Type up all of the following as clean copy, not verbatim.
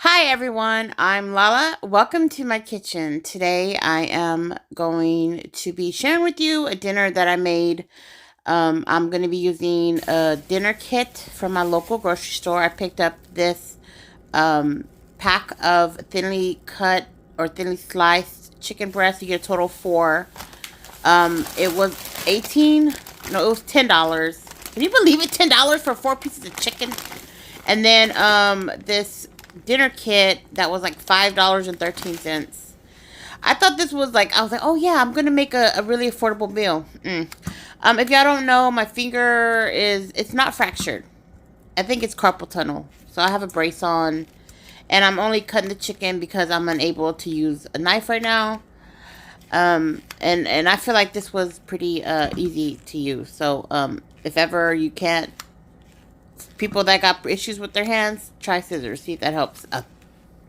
Hi everyone, I'm Lala. Welcome to my kitchen. Today I am going to be sharing with you a dinner that I made. I'm going to be using a dinner kit from my local grocery store. I picked up this pack of thinly cut or thinly sliced chicken breast. You get a total of four. It was 18, no, it was $10. Can you believe it? $10 for four pieces of chicken? And then this dinner kit that was like $5.13. I thought this was like, I was like, oh yeah, I'm gonna make a really affordable meal. If y'all don't know, my finger it's not fractured. I think it's carpal tunnel. So I have a brace on, and I'm only cutting the chicken because I'm unable to use a knife right now. And I feel like this was pretty easy to use. So if ever you can't, people that got issues with their hands, try scissors. See if that helps.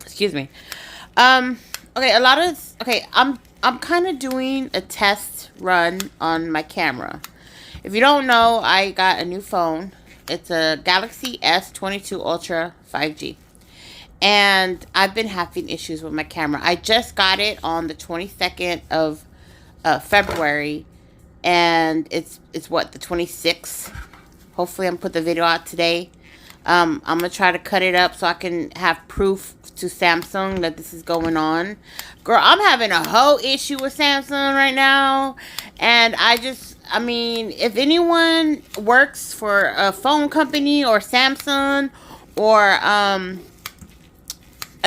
Excuse me. Um, okay, I'm kind of doing a test run on my camera. If you don't know, I got a new phone. It's a Galaxy S22 Ultra 5G. And I've been having issues with my camera. I just got it on the 22nd of February, and it's what, the 26th. Hopefully, I'm put the video out today. I'm gonna try to cut it up so I can have proof to Samsung that this is going on. Girl, I'm having a whole issue with Samsung right now, and I mean, if anyone works for a phone company or Samsung, or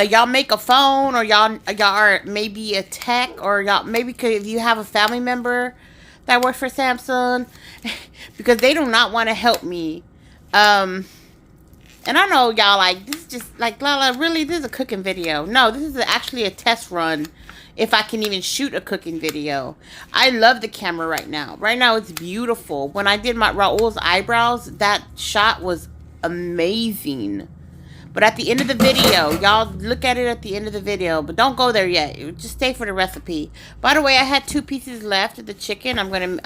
y'all make a phone, or y'all are maybe a tech, or y'all maybe if you have a family member that works for Samsung, because they do not want to help me. Um, and I know y'all like this is just like, Lala, really, this is a cooking video. No, this is actually a test run. If I can even shoot a cooking video. I love the camera right now. Right now it's beautiful. When I did my Raul's eyebrows, that shot was amazing. But at the end of the video, y'all look at it at the end of the video, but don't go there yet. Just stay for the recipe. By the way, I had two pieces left of the chicken. I'm gonna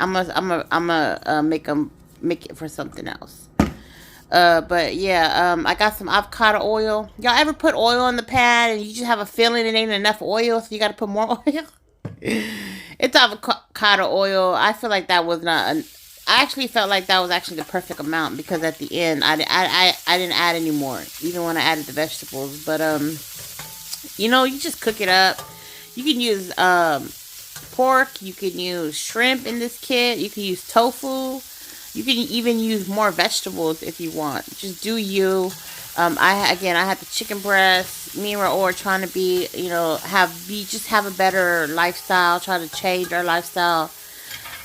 make it for something else. But yeah, I got some avocado oil. Y'all ever put oil in the pan and you just have a feeling it ain't enough oil, so you got to put more oil? It's avocado oil. I feel like that was not. I actually felt like that was actually the perfect amount, because at the end I didn't add any more, even when I added the vegetables. But you just cook it up. You can use pork. You can use shrimp in this kit. You can use tofu. You can even use more vegetables if you want. Just do you. I had the chicken breast. Me and Raul are trying to be, have a better lifestyle. Try to change our lifestyle.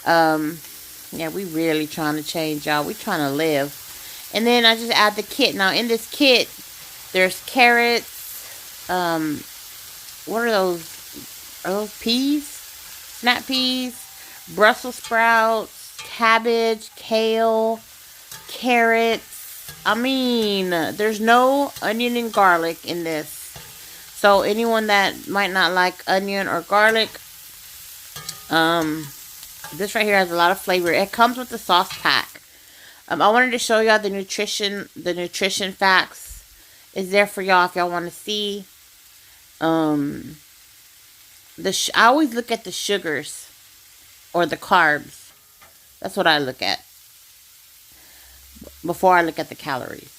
Um, yeah, we really trying to change, y'all. We trying to live. And then I just add the kit. Now in this kit, there's carrots. What are those? Are those peas? Snap peas, Brussels sprouts, cabbage, kale, carrots. I mean, there's no onion and garlic in this. So anyone that might not like onion or garlic, um, this right here has a lot of flavor. It comes with the sauce pack. I wanted to show y'all the nutrition facts. Is there for y'all if y'all want to see. Um, I always look at the sugars or the carbs. That's what I look at before I look at the calories.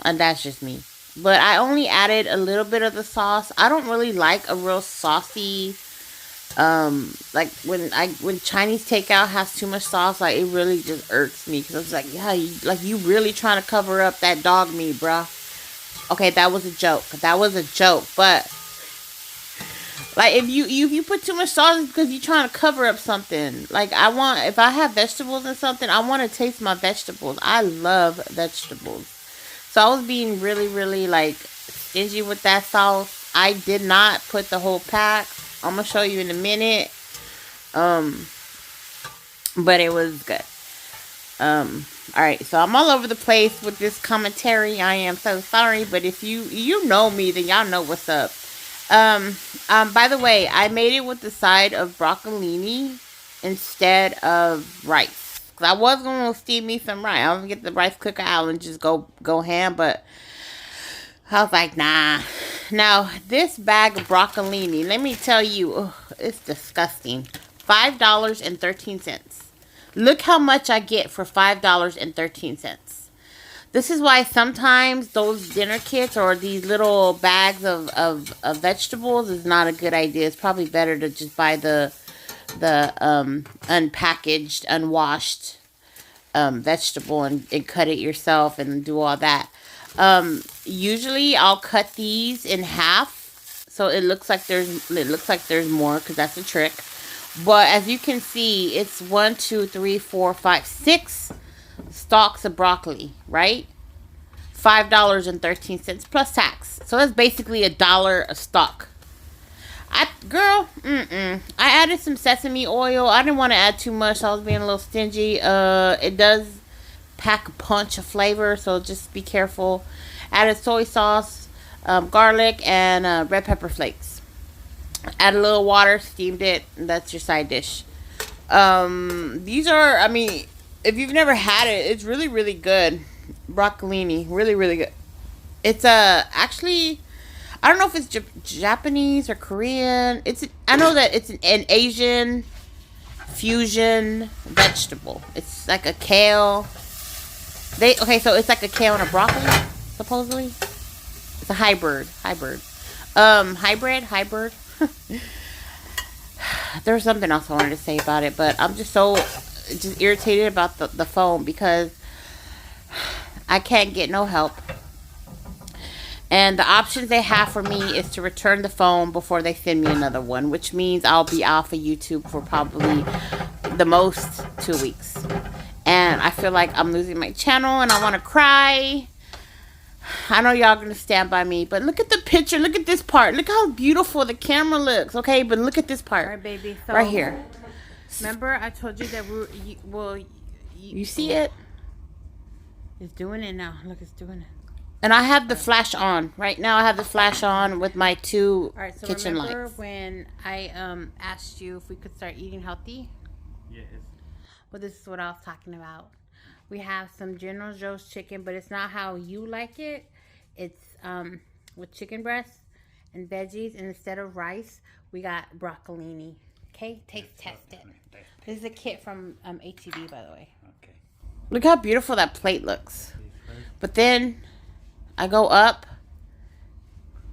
And that's just me. But I only added a little bit of the sauce. I don't really like a real saucy, like when Chinese takeout has too much sauce, like it really just irks me, because I was like, yeah, you really trying to cover up that dog meat, bruh. Okay, that was a joke. That was a joke. But like, if you put too much sauce, it's because you're trying to cover up something. Like, if I have vegetables and something, I want to taste my vegetables. I love vegetables. So I was being really, really like stingy with that sauce. I did not put the whole pack. I'm gonna show you in a minute. Um, but it was good. All right. So I'm all over the place with this commentary. I am so sorry, but if you know me, then y'all know what's up. By the way, I made it with the side of broccolini instead of rice. 'Cause I was gonna steam me some rice. I was gonna get the rice cooker out and just go ham, but I was like, nah, Now, this bag of broccolini, let me tell you, ugh, it's disgusting. $5.13. Look how much I get for $5.13. This is why sometimes those dinner kits or these little bags of vegetables is not a good idea. It's probably better to just buy the unpackaged, unwashed vegetable and cut it yourself and do all that. Usually I'll cut these in half so it looks like there's more, because that's a trick. But as you can see, it's 1, 2, 3, 4, 5, 6 stalks of broccoli, right? $5.13 plus tax. So that's basically $1 a stalk. I added some sesame oil. I didn't want to add too much. I was being a little stingy. It does pack a punch of flavor, so just be careful. Added soy sauce, garlic, and red pepper flakes. Add a little water, steamed it. And that's your side dish. These are, I mean, if you've never had it, it's really, really good. Broccolini, really, really good. It's actually, I don't know if it's Japanese or Korean. I know that it's an Asian fusion vegetable. It's like a kale. So it's like a kale and a broccoli, supposedly. It's a hybrid. Hybrid. There's something else I wanted to say about it, but I'm just irritated about the phone because I can't get no help. And the options they have for me is to return the phone before they send me another one, which means I'll be off of YouTube for probably the most 2 weeks. And I feel like I'm losing my channel and I want to cry. I know y'all going to stand by me, but look at the picture. Look at this part. Look how beautiful the camera looks, okay? But look at this part. All right, baby. So, right here. Remember I told you that you see it? It's doing it now. Look, it's doing it. And I have the flash on. Right now I have the flash on with my two kitchen lights. Remember when I asked you if we could start eating healthy? Yes. Well, this is what I was talking about. We have some General Tso's chicken, but it's not how you like it. It's with chicken breasts and veggies, and instead of rice, we got broccolini. Okay, test it. This is a kit from HEB, by the way. Okay. Look how beautiful that plate looks. But then I go up,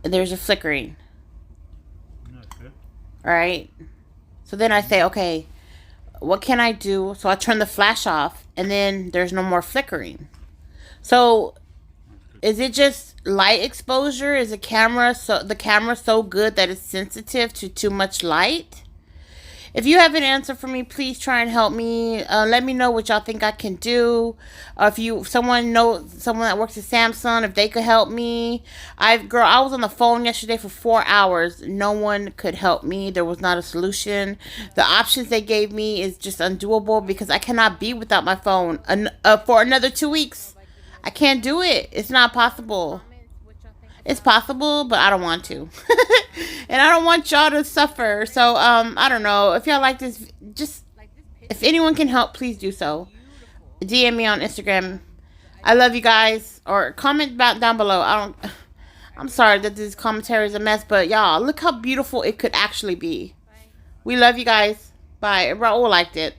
and there's a flickering. Okay. All right. So then I say, okay, what can I do? So I turn the flash off, and then there's no more flickering. So is it just light exposure? Is the camera so good that it's sensitive to too much light? If you have an answer for me, please try and help me. Let me know what y'all think I can do. If someone that works at Samsung, if they could help me. I was on the phone yesterday for 4 hours. No one could help me. There was not a solution. The options they gave me is just undoable because I cannot be without my phone for another 2 weeks. I can't do it. It's not possible. It's possible, but I don't want to. And I don't want y'all to suffer. So, I don't know. If y'all like this, if anyone can help, please do so. DM me on Instagram. I love you guys. Or comment down below. I'm sorry that this commentary is a mess, but y'all, look how beautiful it could actually be. We love you guys. Bye. Raul liked it.